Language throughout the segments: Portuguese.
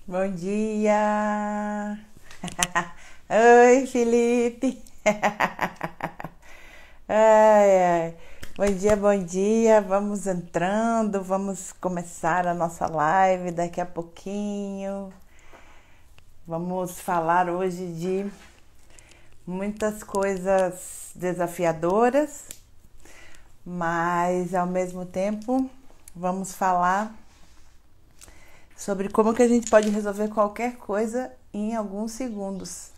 Bom dia! Oi, Felipe! Ai, ai. Bom dia, bom dia. Vamos entrando, vamos começar a nossa live daqui a pouquinho. Vamos falar hoje de muitas coisas desafiadoras, mas ao mesmo tempo vamos falar sobre como que a gente pode resolver qualquer coisa em alguns segundos.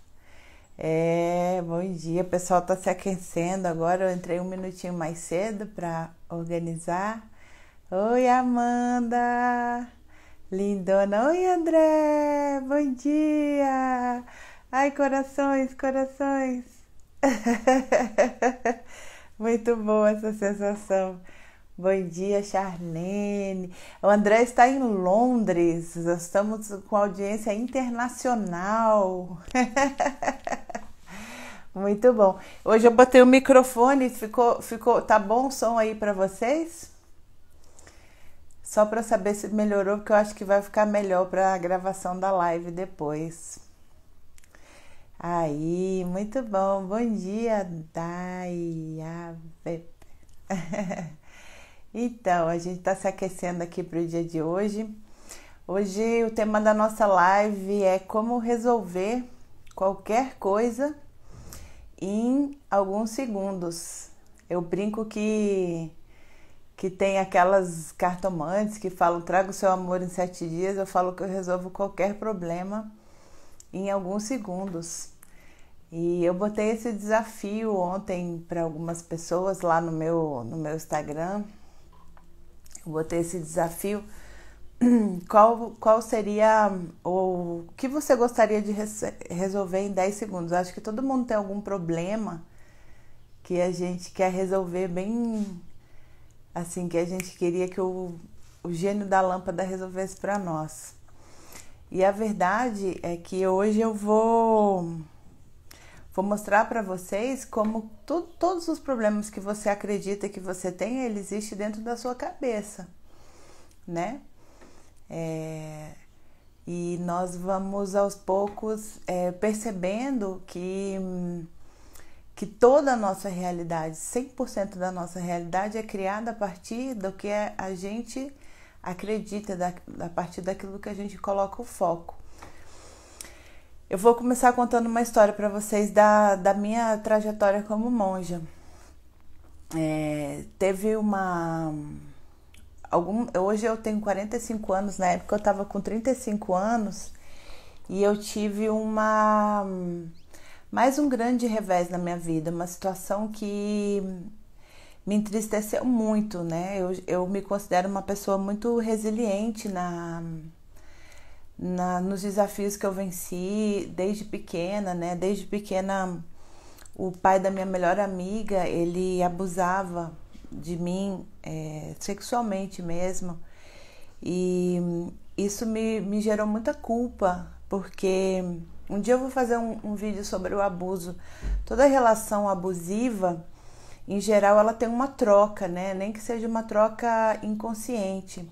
Bom dia, o pessoal tá se aquecendo agora, eu entrei um minutinho mais cedo para organizar. Oi, Amanda! Lindona! Oi, André! Bom dia! Ai, corações, corações! Muito boa essa sensação. Bom dia, Charlene. O André está em Londres. Nós estamos com audiência internacional. Muito bom. Hoje eu botei o microfone, tá bom o som aí para vocês? Só para saber se melhorou, porque eu acho que vai ficar melhor para a gravação da live depois. Aí, muito bom. Bom dia, Dai. Então, a gente está se aquecendo aqui para o dia de hoje. Hoje o tema da nossa live é como resolver qualquer coisa em alguns segundos. Eu brinco que tem aquelas cartomantes que falam traga o seu amor em 7 dias. Eu falo que eu resolvo qualquer problema em alguns segundos. E eu botei esse desafio ontem para algumas pessoas lá no meu Instagram. Eu botei esse desafio. Qual seria o que você gostaria de resolver em 10 segundos? Eu acho que todo mundo tem algum problema que a gente quer resolver bem assim, que a gente queria que o gênio da lâmpada resolvesse para nós. E a verdade é que hoje eu vou mostrar para vocês como todos os problemas que você acredita que você tem, ele existe dentro da sua cabeça, né? E nós vamos aos poucos percebendo que toda a nossa realidade, 100% da nossa realidade é criada a partir do que a gente acredita, a partir daquilo que a gente coloca o foco. Eu vou começar contando uma história para vocês da minha trajetória como monja. Teve hoje eu tenho 45 anos, na época eu estava com 35 anos e eu tive mais um grande revés na minha vida, uma situação que me entristeceu muito, né? Eu me considero uma pessoa muito resiliente nos desafios que eu venci desde pequena, né? Desde pequena, o pai da minha melhor amiga, ele abusava de mim sexualmente mesmo. E isso me gerou muita culpa, porque um dia eu vou fazer um vídeo sobre o abuso. Toda relação abusiva, em geral, ela tem uma troca, né? Nem que seja uma troca inconsciente.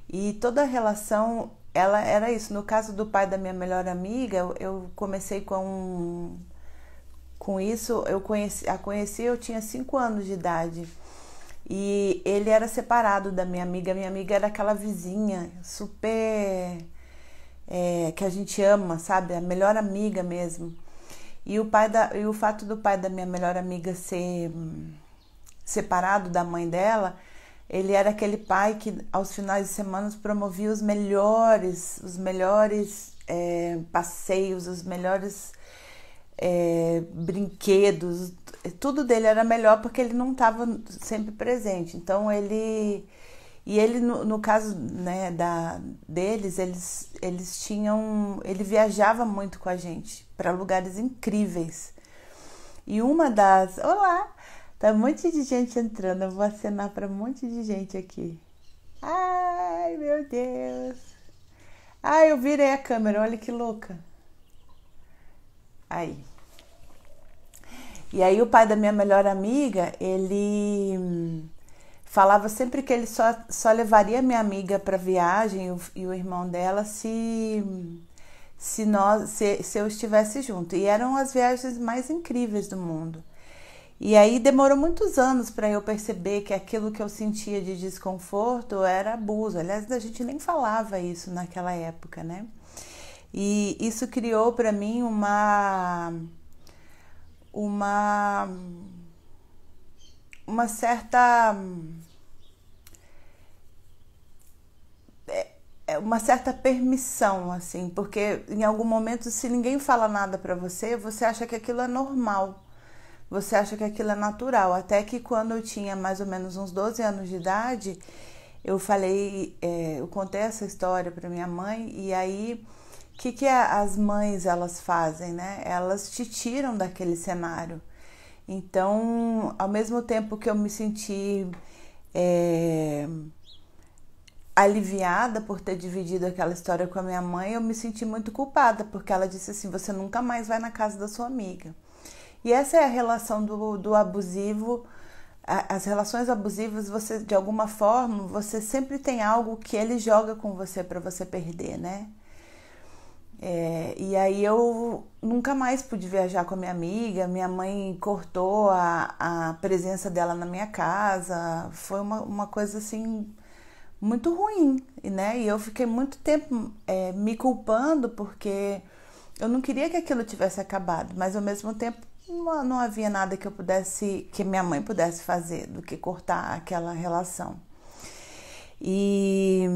E toda relação, ela era isso. No caso do pai da minha melhor amiga, eu comecei com isso. Eu conheci, eu tinha 5 anos de idade. E ele era separado da minha amiga. Minha amiga era aquela vizinha super que a gente ama, sabe? A melhor amiga mesmo. E o fato do pai da minha melhor amiga ser separado da mãe dela, ele era aquele pai que aos finais de semana promovia os melhores passeios, os melhores brinquedos. Tudo dele era melhor porque ele não estava sempre presente. Então ele no caso, né, deles, ele viajava muito com a gente para lugares incríveis. E olá, tá um monte de gente entrando. Eu vou acenar para um monte de gente aqui. Ai, meu Deus. Ai, eu virei a câmera, olha que louca. Aí. E aí o pai da minha melhor amiga, ele falava sempre que ele só levaria minha amiga para viagem e o irmão dela se eu estivesse junto. E eram as viagens mais incríveis do mundo. E aí demorou muitos anos para eu perceber que aquilo que eu sentia de desconforto era abuso. Aliás, a gente nem falava isso naquela época, né? E isso criou para mim uma certa permissão, assim, porque em algum momento, se ninguém fala nada para você, você acha que aquilo é normal. Você acha que aquilo é natural, até que quando eu tinha mais ou menos uns 12 anos de idade, eu contei essa história para minha mãe, e aí, o que as mães elas fazem, né? Elas te tiram daquele cenário. Então, ao mesmo tempo que eu me senti aliviada por ter dividido aquela história com a minha mãe, eu me senti muito culpada, porque ela disse assim, você nunca mais vai na casa da sua amiga. E essa é a relação do abusivo. As relações abusivas, você, de alguma forma, você sempre tem algo que ele joga com você para você perder, né? E aí eu nunca mais pude viajar com a minha amiga, minha mãe cortou a presença dela na minha casa, foi uma coisa assim muito ruim, né? E eu fiquei muito tempo me culpando porque eu não queria que aquilo tivesse acabado, mas ao mesmo tempo não havia nada que minha mãe pudesse fazer do que cortar aquela relação. E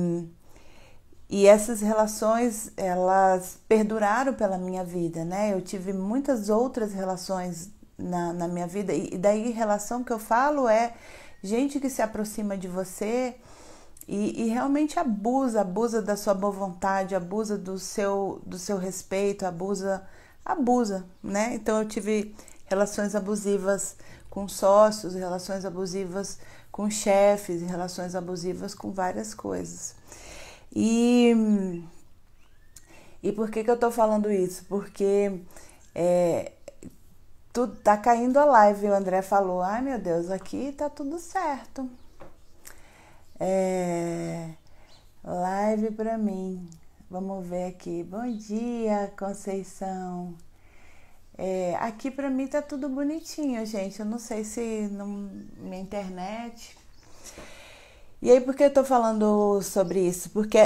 essas relações, elas perduraram pela minha vida, né? Eu tive muitas outras relações na minha vida, e daí relação que eu falo é gente que se aproxima de você e realmente abusa da sua boa vontade, abusa do seu respeito, abusa, né? Então eu tive relações abusivas com sócios, relações abusivas com chefes, relações abusivas com várias coisas. E por que eu tô falando isso? Porque tá caindo a live, o André falou, ai meu Deus, aqui tá tudo certo. Live pra mim. Vamos ver aqui. Bom dia, Conceição. Aqui pra mim tá tudo bonitinho, gente. Eu não sei se minha internet. E aí, por que eu tô falando sobre isso? Porque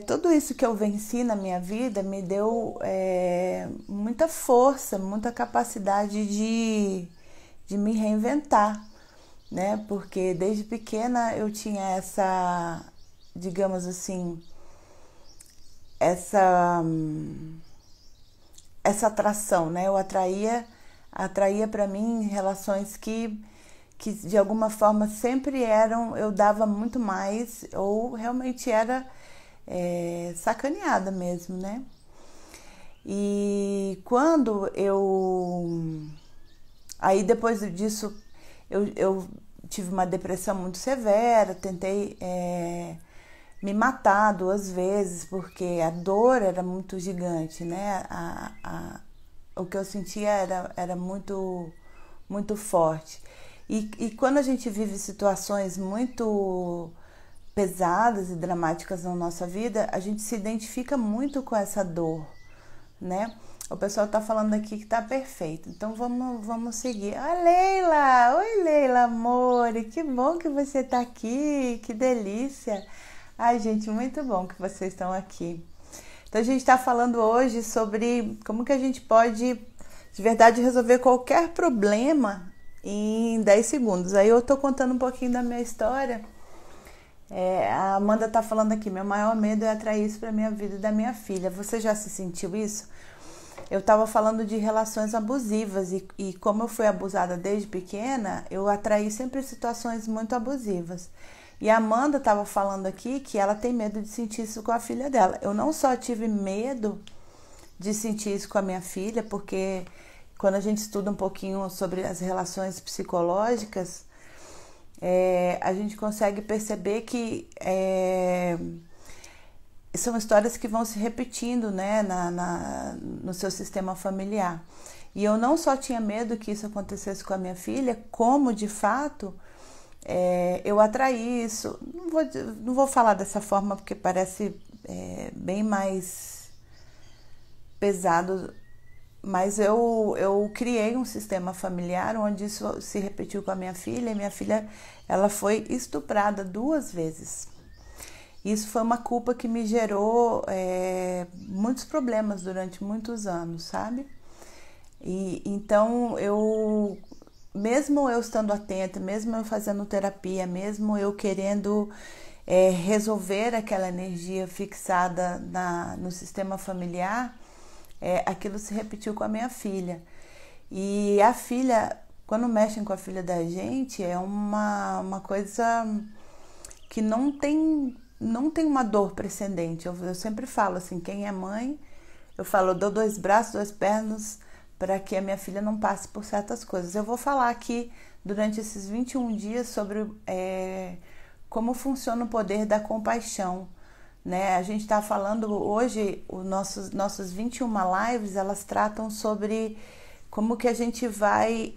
tudo isso que eu venci na minha vida me deu muita força, muita capacidade de me reinventar, né? Porque desde pequena eu tinha essa, digamos assim, essa atração, né? Eu atraía para mim relações que de alguma forma sempre eu dava muito mais, ou realmente era sacaneada mesmo, né? E quando aí depois disso eu tive uma depressão muito severa, tentei me matar 2 vezes, porque a dor era muito gigante, né? O que eu sentia era muito, muito forte. E quando a gente vive situações muito pesadas e dramáticas na nossa vida, a gente se identifica muito com essa dor, né? O pessoal tá falando aqui que tá perfeito, então vamos seguir. Ah, Leila! Oi, Leila, amor! Que bom que você tá aqui, que delícia! Ai, gente, muito bom que vocês estão aqui. Então, a gente tá falando hoje sobre como que a gente pode, de verdade, resolver qualquer problema em 10 segundos. Aí eu tô contando um pouquinho da minha história. A Amanda tá falando aqui, meu maior medo é atrair isso pra minha vida e da minha filha. Você já se sentiu isso? Eu tava falando de relações abusivas e como eu fui abusada desde pequena, eu atraí sempre situações muito abusivas. E a Amanda tava falando aqui que ela tem medo de sentir isso com a filha dela. Eu não só tive medo de sentir isso com a minha filha, porque quando a gente estuda um pouquinho sobre as relações psicológicas, a gente consegue perceber que são histórias que vão se repetindo, né, no seu sistema familiar. E eu não só tinha medo que isso acontecesse com a minha filha, como, de fato, eu atraí isso. Não vou falar dessa forma porque parece bem mais pesado, mas eu criei um sistema familiar onde isso se repetiu com a minha filha, e minha filha ela foi estuprada 2 vezes. Isso foi uma culpa que me gerou muitos problemas durante muitos anos, sabe? E então mesmo eu estando atenta, mesmo eu fazendo terapia, mesmo eu querendo resolver aquela energia fixada no sistema familiar, aquilo se repetiu com a minha filha. E a filha, quando mexem com a filha da gente, é uma coisa que não tem uma dor precedente. Eu sempre falo assim, quem é mãe, eu falo, eu dou 2 braços, 2 pernas para que a minha filha não passe por certas coisas. Eu vou falar aqui durante esses 21 dias sobre como funciona o poder da compaixão, né? A gente está falando hoje, nossas 21 lives, elas tratam sobre como que a gente vai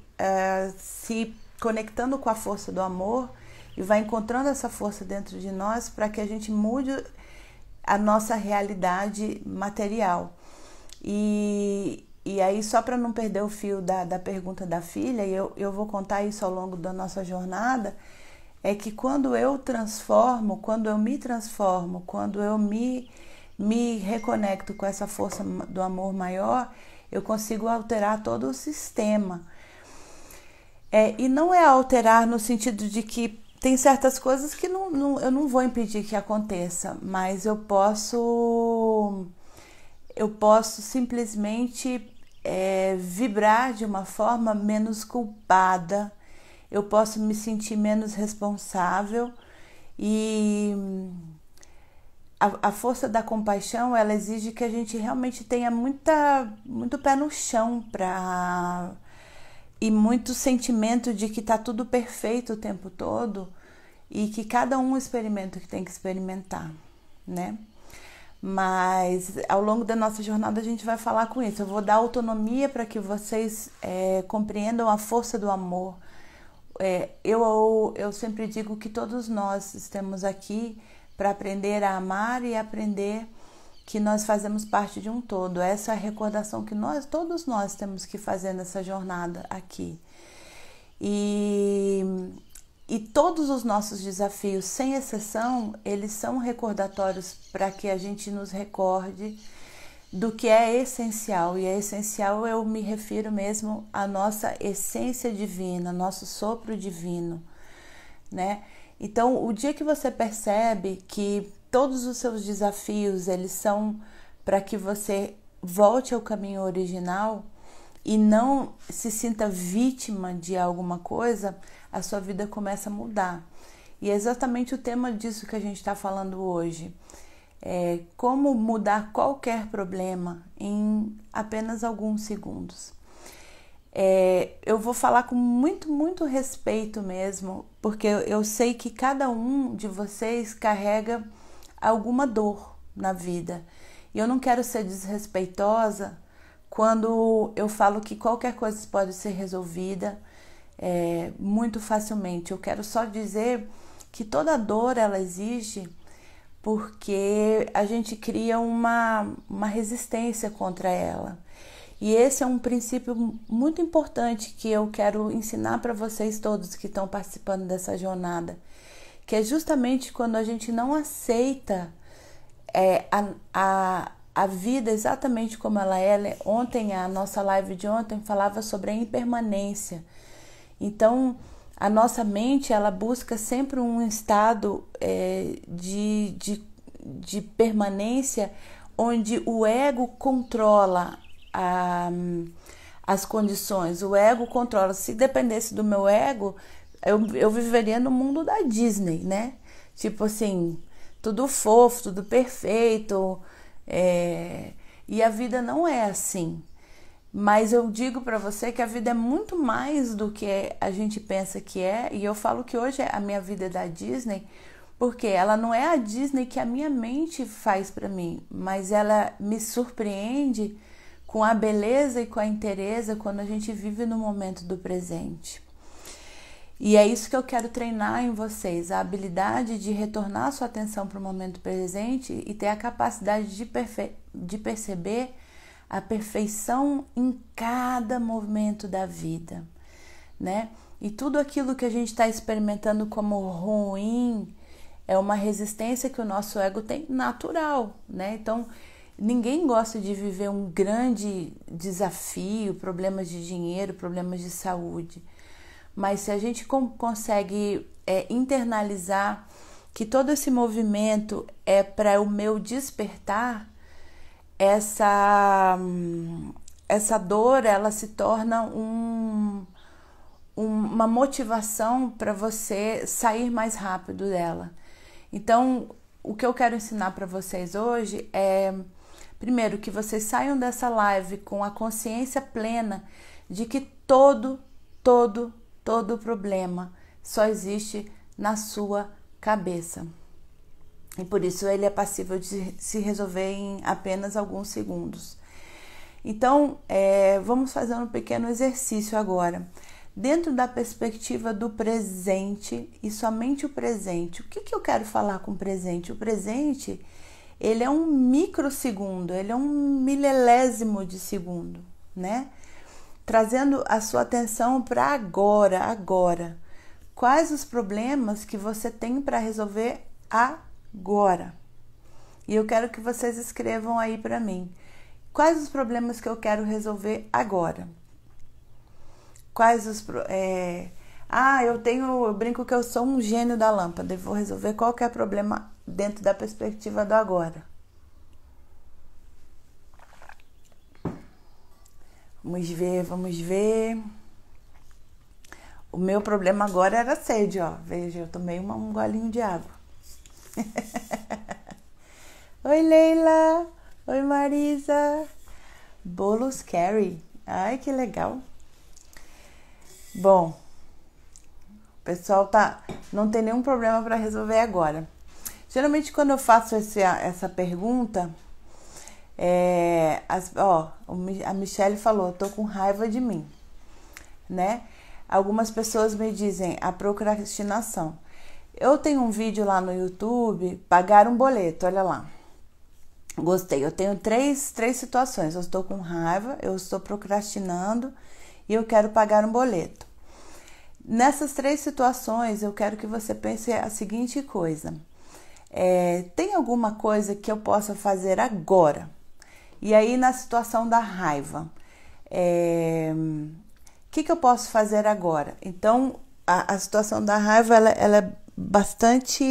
se conectando com a força do amor e vai encontrando essa força dentro de nós para que a gente mude a nossa realidade material. E aí, só para não perder o fio da pergunta da filha, e eu vou contar isso ao longo da nossa jornada, é que quando eu me transformo, quando eu me reconecto com essa força do amor maior, eu consigo alterar todo o sistema. E não é alterar no sentido de que tem certas coisas que eu não vou impedir que aconteça, mas eu posso simplesmente vibrar de uma forma menos culpada, eu posso me sentir menos responsável. E a força da compaixão, ela exige que a gente realmente tenha muito pé no chão e muito sentimento de que está tudo perfeito o tempo todo e que cada um experimenta o que tem que experimentar, né? Mas ao longo da nossa jornada a gente vai falar com isso. Eu vou dar autonomia para que vocês compreendam a força do amor. Eu sempre digo que todos nós estamos aqui para aprender a amar e aprender que nós fazemos parte de um todo. Essa é a recordação que todos nós temos que fazer nessa jornada aqui. E todos os nossos desafios, sem exceção, eles são recordatórios para que a gente nos recorde do que é essencial. E é essencial, eu me refiro mesmo à nossa essência divina, nosso sopro divino, né? Então, o dia que você percebe que todos os seus desafios, eles são para que você volte ao caminho original e não se sinta vítima de alguma coisa, a sua vida começa a mudar. E é exatamente o tema disso que a gente está falando hoje. Como mudar qualquer problema em apenas alguns segundos. Eu vou falar com muito respeito mesmo, porque eu sei que cada um de vocês carrega alguma dor na vida. E eu não quero ser desrespeitosa quando eu falo que qualquer coisa pode ser resolvida muito facilmente. Eu quero só dizer que toda dor ela existe porque a gente cria uma resistência contra ela. E esse é um princípio muito importante que eu quero ensinar para vocês todos que estão participando dessa jornada, que é justamente quando a gente não aceita a vida exatamente como ela é. Ontem, a nossa live de ontem falava sobre a impermanência. Então, a nossa mente, ela busca sempre um estado de permanência onde o ego controla as condições. O ego controla. Se dependesse do meu ego, eu viveria no mundo da Disney, né? Tipo assim, tudo fofo, tudo perfeito. E a vida não é assim. Mas eu digo para você que a vida é muito mais do que a gente pensa que é. E eu falo que hoje a minha vida é da Disney, porque ela não é a Disney que a minha mente faz para mim, mas ela me surpreende com a beleza e com a inteireza quando a gente vive no momento do presente. E é isso que eu quero treinar em vocês, a habilidade de retornar sua atenção para o momento presente e ter a capacidade de perceber a perfeição em cada movimento da vida, né? E tudo aquilo que a gente está experimentando como ruim é uma resistência que o nosso ego tem natural, né? Então, ninguém gosta de viver um grande desafio, problemas de dinheiro, problemas de saúde. Mas se a gente consegue internalizar que todo esse movimento é para o meu despertar, essa dor ela se torna uma motivação para você sair mais rápido dela. Então, o que eu quero ensinar para vocês hoje é, primeiro, que vocês saiam dessa live com a consciência plena de que todo problema só existe na sua cabeça. E por isso ele é passível de se resolver em apenas alguns segundos. Então, vamos fazer um pequeno exercício agora. Dentro da perspectiva do presente e somente o presente. O que eu quero falar com o presente? O presente, ele é um microsegundo, ele é um milelésimo de segundo, né? Trazendo a sua atenção para agora. Quais os problemas que você tem para resolver agora? E eu quero que vocês escrevam aí para mim. Quais os problemas que eu quero resolver agora? Quais os... eu brinco que eu sou um gênio da lâmpada e vou resolver qualquer problema dentro da perspectiva do agora. Vamos ver. O meu problema agora era sede, ó. Veja, eu tomei um golinho de água. Oi, Leila. Oi, Marisa. Bolos Carrie. Ai, que legal. Bom, o pessoal não tem nenhum problema para resolver agora. Geralmente, quando eu faço essa pergunta, a Michelle falou, tô com raiva de mim, né? Algumas pessoas me dizem a procrastinação. Eu tenho um vídeo lá no YouTube, pagar um boleto, olha lá. Gostei, eu tenho três situações. Eu estou com raiva, eu estou procrastinando e eu quero pagar um boleto. Nessas 3 situações, eu quero que você pense a seguinte coisa. Tem alguma coisa que eu possa fazer agora? E aí, na situação da raiva, o que eu posso fazer agora? Então, a situação da raiva, ela é bastante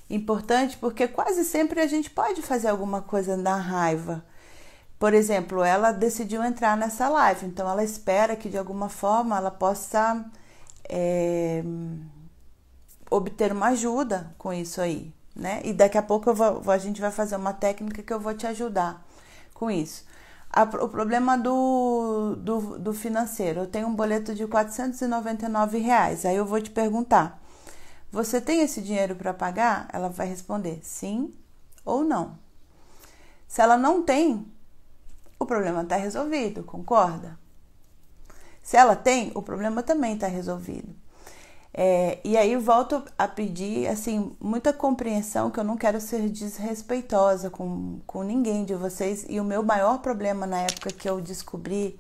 importante, porque quase sempre a gente pode fazer alguma coisa na raiva. Por exemplo, ela decidiu entrar nessa live, então ela espera que de alguma forma ela possa obter uma ajuda com isso aí, né? E daqui a pouco a gente vai fazer uma técnica que eu vou te ajudar com isso. O problema do financeiro, eu tenho um boleto de R$499, aí eu vou te perguntar, você tem esse dinheiro para pagar? Ela vai responder sim ou não. Se ela não tem, o problema está resolvido, concorda? Se ela tem, o problema também está resolvido. E aí eu volto a pedir, assim, muita compreensão, que eu não quero ser desrespeitosa com ninguém de vocês. E o meu maior problema na época que eu descobri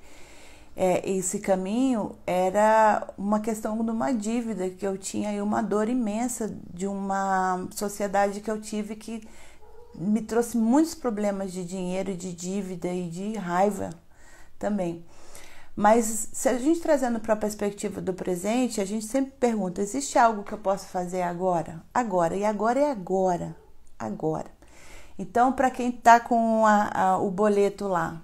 esse caminho era uma questão de uma dívida que eu tinha e uma dor imensa de uma sociedade que eu tive que me trouxe muitos problemas de dinheiro, de dívida e de raiva também. Mas se a gente trazendo para a perspectiva do presente, a gente sempre pergunta, existe algo que eu posso fazer agora? Agora. E agora é agora. Agora. Então, para quem está com o boleto lá,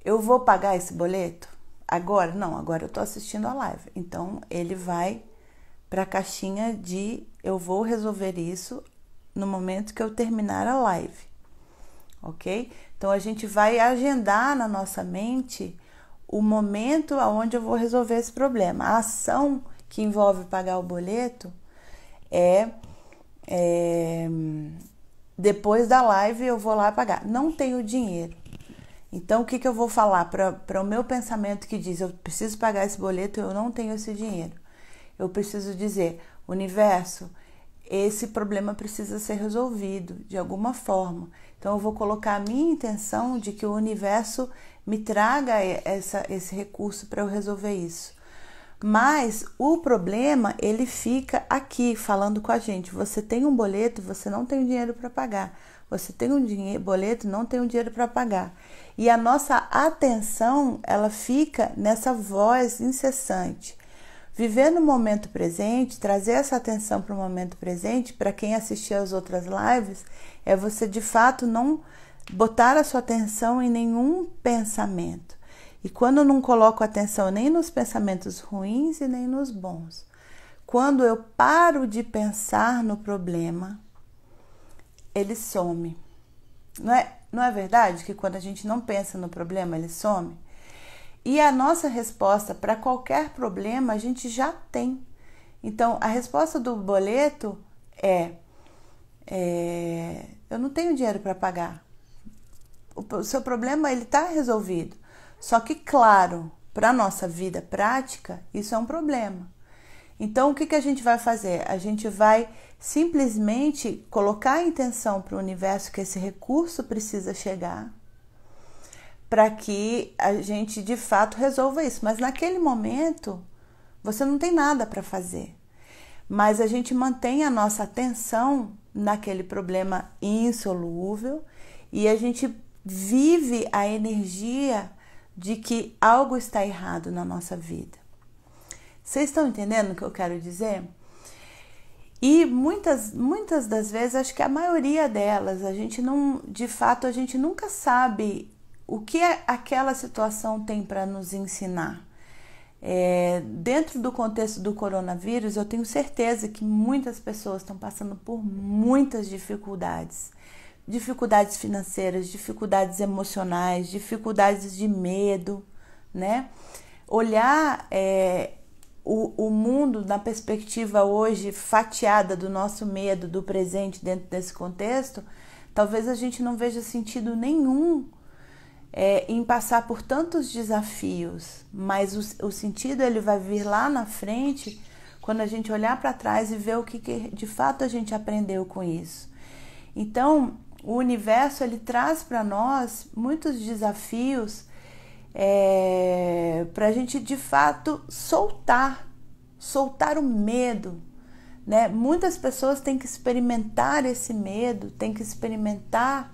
eu vou pagar esse boleto? Agora? Não, agora eu estou assistindo a live. Então, ele vai para a caixinha de eu vou resolver isso no momento que eu terminar a live, ok? Então, a gente vai agendar na nossa mente o momento onde eu vou resolver esse problema. A ação que envolve pagar o boleto depois da live eu vou lá pagar. Não tenho dinheiro. Então, o que eu vou falar para o meu pensamento que diz, eu preciso pagar esse boleto, eu não tenho esse dinheiro. Eu preciso dizer, universo, esse problema precisa ser resolvido de alguma forma. Então, eu vou colocar a minha intenção de que o universo me traga esse recurso para eu resolver isso. Mas o problema, ele fica aqui falando com a gente. Você tem um boleto, você não tem dinheiro para pagar. Você tem um boleto, não tem um dinheiro para pagar. E a nossa atenção, ela fica nessa voz incessante. Viver no momento presente, trazer essa atenção para o momento presente, para quem assistir às outras lives, é você de fato não botar a sua atenção em nenhum pensamento. E quando eu não coloco atenção nem nos pensamentos ruins e nem nos bons, quando eu paro de pensar no problema, ele some. Não é verdade que quando a gente não pensa no problema, ele some? E a nossa resposta para qualquer problema a gente já tem. Então, a resposta do boleto é eu não tenho dinheiro para pagar. O seu problema ele está resolvido. Só que, claro, para a nossa vida prática, isso é um problema. Então, o que a gente vai fazer? A gente vai simplesmente colocar a intenção para o universo que esse recurso precisa chegar para que a gente, de fato, resolva isso. Mas, naquele momento, você não tem nada para fazer. Mas a gente mantém a nossa atenção naquele problema insolúvel e a gente vive a energia de que algo está errado na nossa vida. Vocês estão entendendo o que eu quero dizer? E muitas das vezes, acho que a maioria delas, a gente não, de fato, a gente nunca sabe o que aquela situação tem para nos ensinar. Dentro do contexto do coronavírus, eu tenho certeza que muitas pessoas estão passando por muitas dificuldades. Dificuldades financeiras, dificuldades emocionais, dificuldades de medo, né? Olhar o mundo na perspectiva hoje fatiada do nosso medo, do presente dentro desse contexto, talvez a gente não veja sentido nenhum em passar por tantos desafios, mas o sentido ele vai vir lá na frente quando a gente olhar para trás e ver o que de fato a gente aprendeu com isso. Então, o universo ele traz para nós muitos desafios para a gente de fato soltar o medo, né? Muitas pessoas têm que experimentar esse medo, têm que experimentar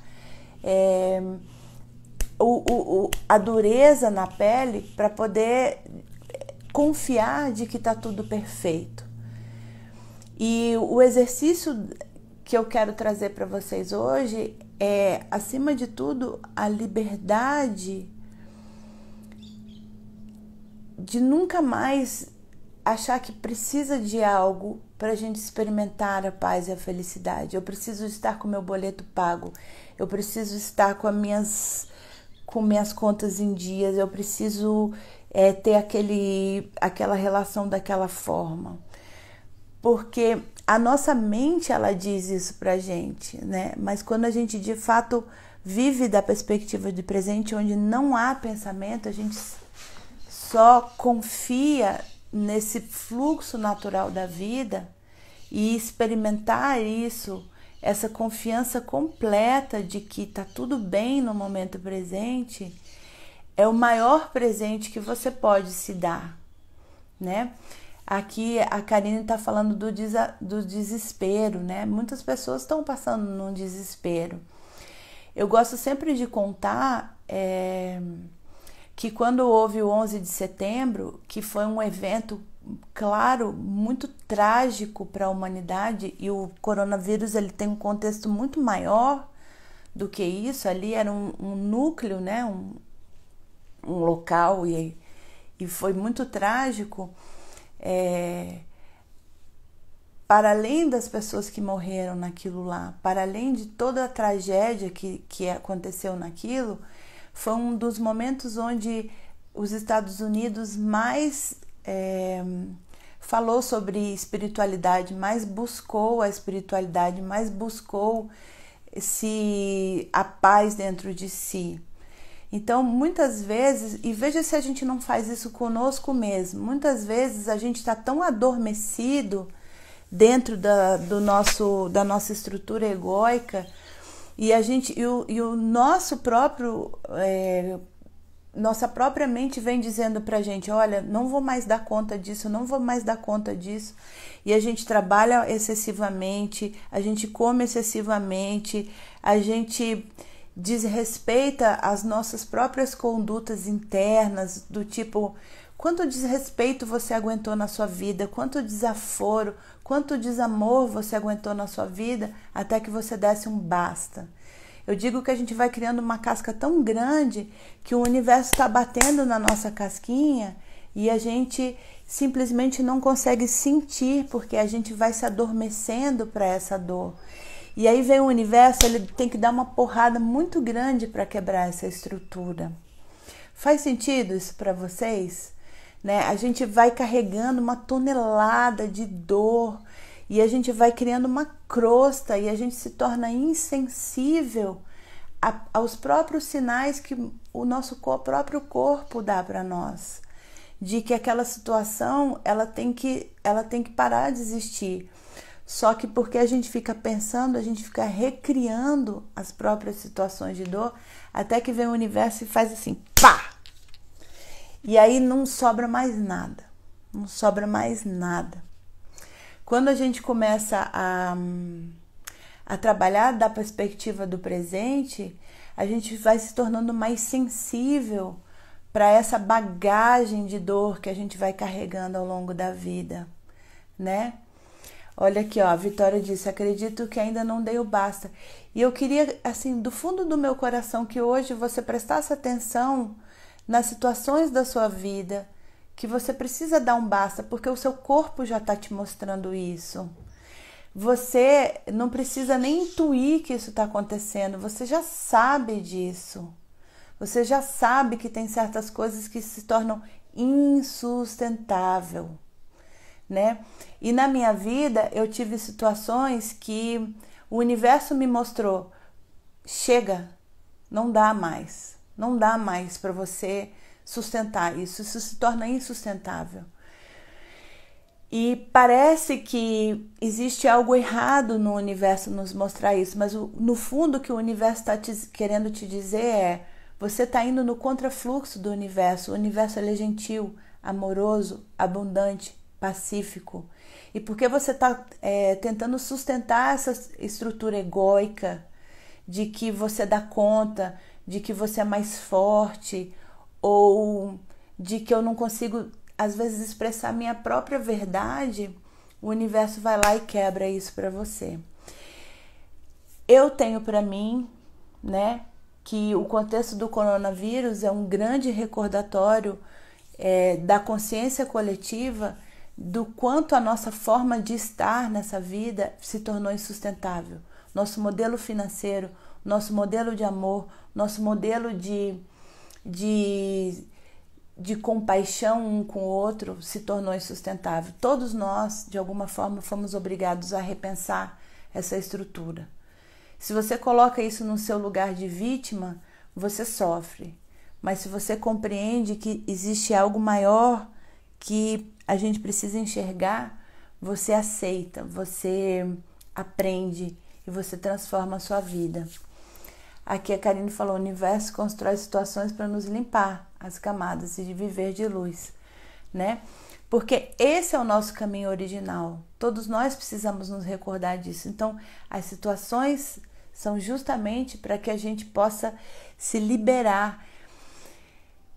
a dureza na pele para poder confiar de que está tudo perfeito. E o exercício que eu quero trazer para vocês hoje é, acima de tudo, a liberdade de nunca mais achar que precisa de algo para a gente experimentar a paz e a felicidade. Eu preciso estar com meu boleto pago, eu preciso estar com minhas contas em dias, eu preciso ter aquela relação daquela forma. Porque a nossa mente, ela diz isso pra gente, né? Mas quando a gente, de fato, vive da perspectiva de presente, onde não há pensamento, a gente só confia nesse fluxo natural da vida e experimentar isso, essa confiança completa de que tá tudo bem no momento presente, é o maior presente que você pode se dar, né? Aqui a Karine está falando do desespero, né? Muitas pessoas estão passando num desespero. Eu gosto sempre de contar que quando houve o 11 de setembro, que foi um evento, claro, muito trágico para a humanidade, e o coronavírus ele tem um contexto muito maior do que isso. Ali era um núcleo, né? Um local, e foi muito trágico. Para além das pessoas que morreram naquilo lá, para além de toda a tragédia que aconteceu naquilo, foi um dos momentos onde os Estados Unidos mais falou sobre espiritualidade, mais buscou a espiritualidade, mais buscou a paz dentro de si. Então, muitas vezes, e veja se a gente não faz isso conosco mesmo, muitas vezes a gente está tão adormecido dentro da nossa estrutura egóica, e o nosso próprio, nossa própria mente vem dizendo pra gente, olha, não vou mais dar conta disso, não vou mais dar conta disso, e a gente trabalha excessivamente, a gente come excessivamente, a gente desrespeita as nossas próprias condutas internas, do tipo, quanto desrespeito você aguentou na sua vida, quanto desaforo, quanto desamor você aguentou na sua vida, até que você desse um basta. Eu digo que a gente vai criando uma casca tão grande que o universo está batendo na nossa casquinha e a gente simplesmente não consegue sentir, porque a gente vai se adormecendo para essa dor. E aí vem o universo, ele tem que dar uma porrada muito grande para quebrar essa estrutura. Faz sentido isso para vocês? Né? A gente vai carregando uma tonelada de dor e a gente vai criando uma crosta e a gente se torna insensível aos próprios sinais que o nosso próprio corpo dá para nós, de que aquela situação ela tem que parar de existir. Só que porque a gente fica pensando, a gente fica recriando as próprias situações de dor, até que vem o universo e faz assim, pá! E aí não sobra mais nada, não sobra mais nada. Quando a gente começa a trabalhar da perspectiva do presente, a gente vai se tornando mais sensível para essa bagagem de dor que a gente vai carregando ao longo da vida, né? Olha aqui, ó, a Vitória disse, acredito que ainda não dei o basta. E eu queria, assim, do fundo do meu coração, que hoje você prestasse atenção nas situações da sua vida, que você precisa dar um basta, porque o seu corpo já está te mostrando isso. Você não precisa nem intuir que isso está acontecendo, você já sabe disso. Você já sabe que tem certas coisas que se tornam insustentáveis, né? E na minha vida eu tive situações que o universo me mostrou, chega, não dá mais para você sustentar isso se torna insustentável. E parece que existe algo errado no universo nos mostrar isso, mas no fundo o que o universo está querendo te dizer é, você está indo no contrafluxo do universo. O universo ele é gentil, amoroso, abundante, pacífico. E porque você está tentando sustentar essa estrutura egóica de que você dá conta, de que você é mais forte, ou de que eu não consigo, às vezes, expressar minha própria verdade, o universo vai lá e quebra isso para você. Eu tenho para mim, né, que o contexto do coronavírus é um grande recordatório da consciência coletiva do quanto a nossa forma de estar nessa vida se tornou insustentável. Nosso modelo financeiro, nosso modelo de amor, nosso modelo de compaixão um com o outro se tornou insustentável. Todos nós, de alguma forma, fomos obrigados a repensar essa estrutura. Se você coloca isso no seu lugar de vítima, você sofre. Mas se você compreende que existe algo maior que a gente precisa enxergar, você aceita, você aprende e você transforma a sua vida. Aqui a Karine falou, o universo constrói situações para nos limpar as camadas e de viver de luz, né? Porque esse é o nosso caminho original. Todos nós precisamos nos recordar disso. Então, as situações são justamente para que a gente possa se liberar.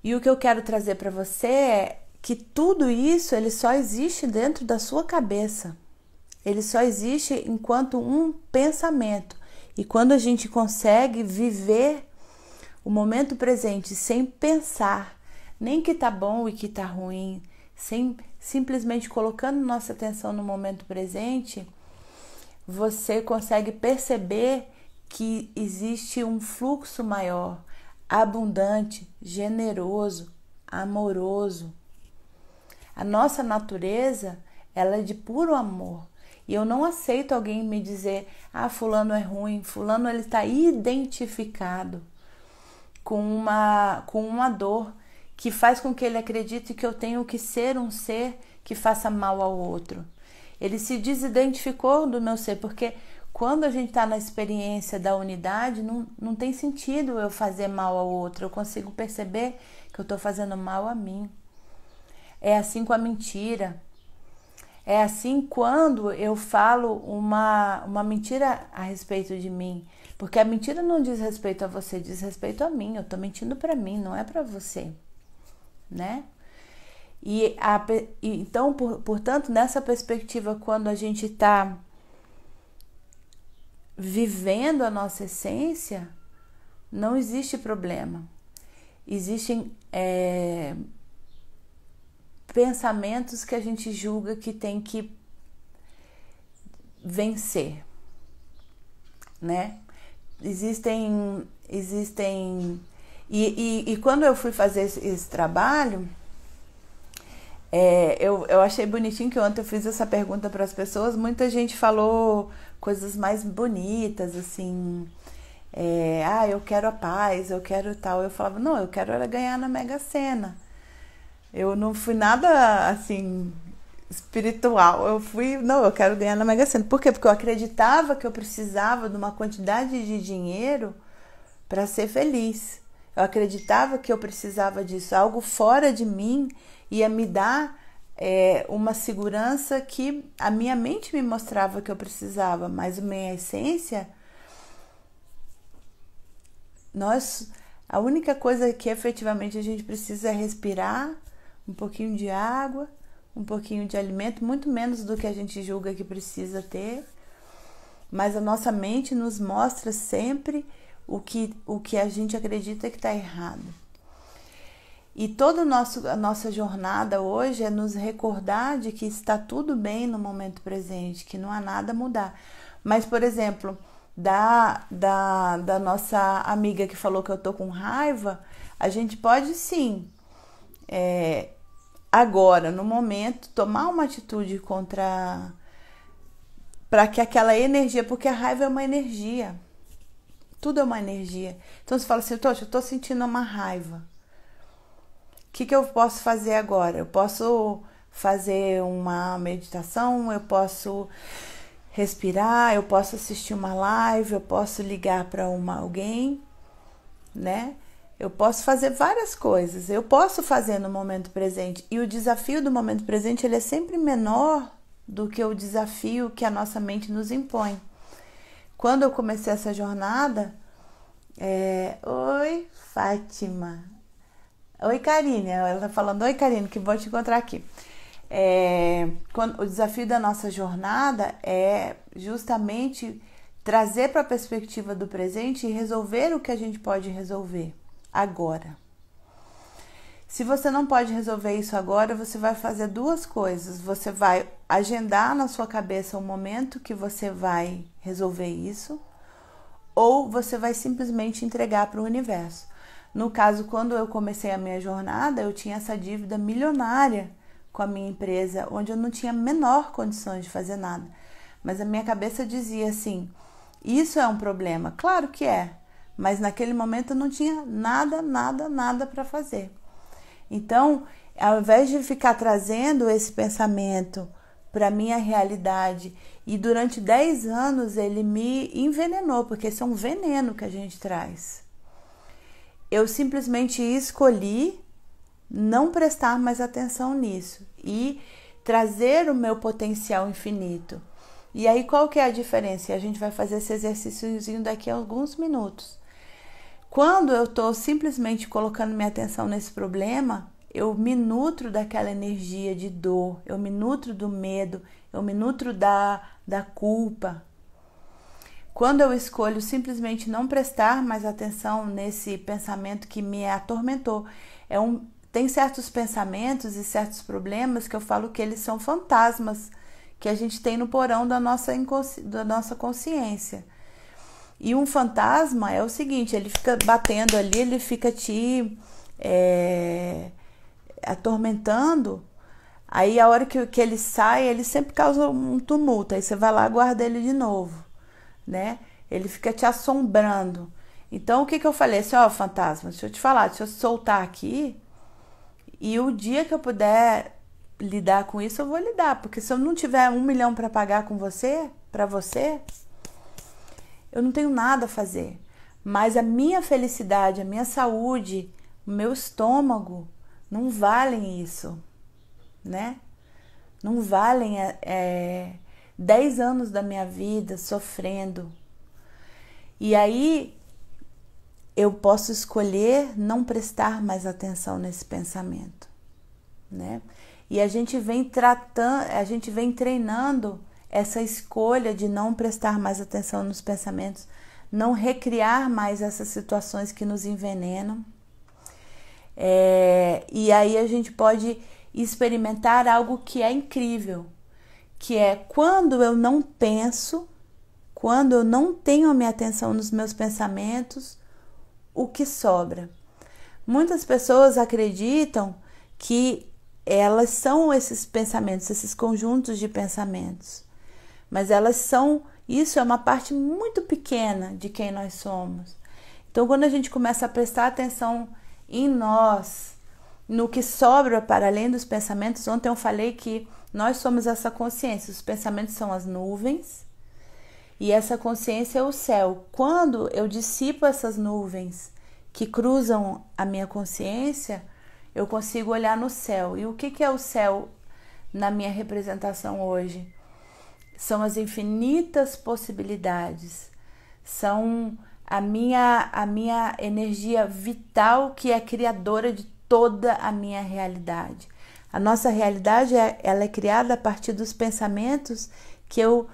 E o que eu quero trazer para você é que tudo isso ele só existe dentro da sua cabeça. Ele só existe enquanto um pensamento. E quando a gente consegue viver o momento presente sem pensar nem que tá bom e que tá ruim, simplesmente colocando nossa atenção no momento presente, você consegue perceber que existe um fluxo maior, abundante, generoso, amoroso. A nossa natureza, ela é de puro amor. E eu não aceito alguém me dizer, fulano é ruim, fulano ele está identificado com uma dor que faz com que ele acredite que eu tenho que ser um ser que faça mal ao outro. Ele se desidentificou do meu ser, porque quando a gente está na experiência da unidade, não tem sentido eu fazer mal ao outro. Eu consigo perceber que eu estou fazendo mal a mim. É assim com a mentira. É assim quando eu falo uma mentira a respeito de mim. Porque a mentira não diz respeito a você, diz respeito a mim. Eu estou mentindo para mim, não é para você, né? Então, portanto, nessa perspectiva, quando a gente está vivendo a nossa essência, não existe problema. Existem pensamentos que a gente julga que tem que vencer, né? Existem e quando eu fui fazer esse trabalho, eu achei bonitinho que ontem eu fiz essa pergunta para as pessoas. Muita gente falou coisas mais bonitas, assim, eu quero a paz, eu quero tal. Eu falava, não, eu quero era ganhar na Mega Sena. Eu não fui nada assim espiritual. Eu quero ganhar na Mega Sena. Por quê? Porque eu acreditava que eu precisava de uma quantidade de dinheiro para ser feliz. Eu acreditava que eu precisava disso. Algo fora de mim ia me dar uma segurança que a minha mente me mostrava que eu precisava, mas a minha essência, a única coisa que efetivamente a gente precisa é respirar, um pouquinho de água, um pouquinho de alimento, muito menos do que a gente julga que precisa ter, mas a nossa mente nos mostra sempre o que a gente acredita que está errado. E toda a nossa jornada hoje é nos recordar de que está tudo bem no momento presente, que não há nada a mudar. Mas, por exemplo, da nossa amiga que falou que eu tô com raiva, a gente pode sim, agora, no momento, tomar uma atitude para que aquela energia, porque a raiva é uma energia, tudo é uma energia. Então você fala assim, Tocha, eu tô sentindo uma raiva. O que eu posso fazer agora? Eu posso fazer uma meditação, eu posso respirar, eu posso assistir uma live, eu posso ligar para alguém, né? Eu posso fazer várias coisas, eu posso fazer no momento presente. E o desafio do momento presente, ele é sempre menor do que o desafio que a nossa mente nos impõe. Quando eu comecei essa jornada, oi, Fátima. Oi, Karine. Ela tá falando, oi, Karine, que bom te encontrar aqui. O desafio da nossa jornada é justamente trazer para a perspectiva do presente e resolver o que a gente pode resolver agora. Se você não pode resolver isso agora, você vai fazer duas coisas. Você vai agendar na sua cabeça o momento que você vai resolver isso, ou você vai simplesmente entregar para o universo. No caso, quando eu comecei a minha jornada, eu tinha essa dívida milionária com a minha empresa, onde eu não tinha a menor condições de fazer nada. Mas a minha cabeça dizia assim, isso é um problema. Claro que é, mas naquele momento eu não tinha nada para fazer. Então, ao invés de ficar trazendo esse pensamento para a minha realidade, e durante 10 anos ele me envenenou, porque esse é um veneno que a gente traz. Eu simplesmente escolhi não prestar mais atenção nisso e trazer o meu potencial infinito. E aí qual que é a diferença? E a gente vai fazer esse exercíciozinho daqui a alguns minutos. Quando eu estou simplesmente colocando minha atenção nesse problema, eu me nutro daquela energia de dor, eu me nutro do medo, eu me nutro da culpa. Quando eu escolho simplesmente não prestar mais atenção nesse pensamento que me atormentou, tem certos pensamentos e certos problemas que eu falo que eles são fantasmas que a gente tem no porão da nossa consciência. E um fantasma é o seguinte, ele fica batendo ali, ele fica te atormentando. Aí a hora que ele sai, ele sempre causa um tumulto. Aí você vai lá e guarda ele de novo, né? Ele fica te assombrando. Então, o que eu falei? Assim, ó, fantasma, deixa eu te falar, deixa eu soltar aqui e o dia que eu puder lidar com isso, eu vou lidar. Porque se eu não tiver 1 milhão para pagar com você, para você, eu não tenho nada a fazer. Mas a minha felicidade, a minha saúde, o meu estômago não valem isso, né? Não valem 10 anos da minha vida sofrendo. E aí eu posso escolher não prestar mais atenção nesse pensamento, né? E a gente vem treinando essa escolha de não prestar mais atenção nos pensamentos, não recriar mais essas situações que nos envenenam. E aí a gente pode experimentar algo que é incrível, que é quando eu não penso, quando eu não tenho a minha atenção nos meus pensamentos, o que sobra. Muitas pessoas acreditam que elas são esses pensamentos, esses conjuntos de pensamentos, mas isso é uma parte muito pequena de quem nós somos. Então, quando a gente começa a prestar atenção em nós, no que sobra para além dos pensamentos, ontem eu falei que nós somos essa consciência, os pensamentos são as nuvens e essa consciência é o céu. Quando eu dissipo essas nuvens que cruzam a minha consciência, eu consigo olhar no céu. E o que é o céu na minha representação hoje? São as infinitas possibilidades, são a minha energia vital que é criadora de toda a minha realidade. A nossa realidade ela é criada a partir dos pensamentos que eu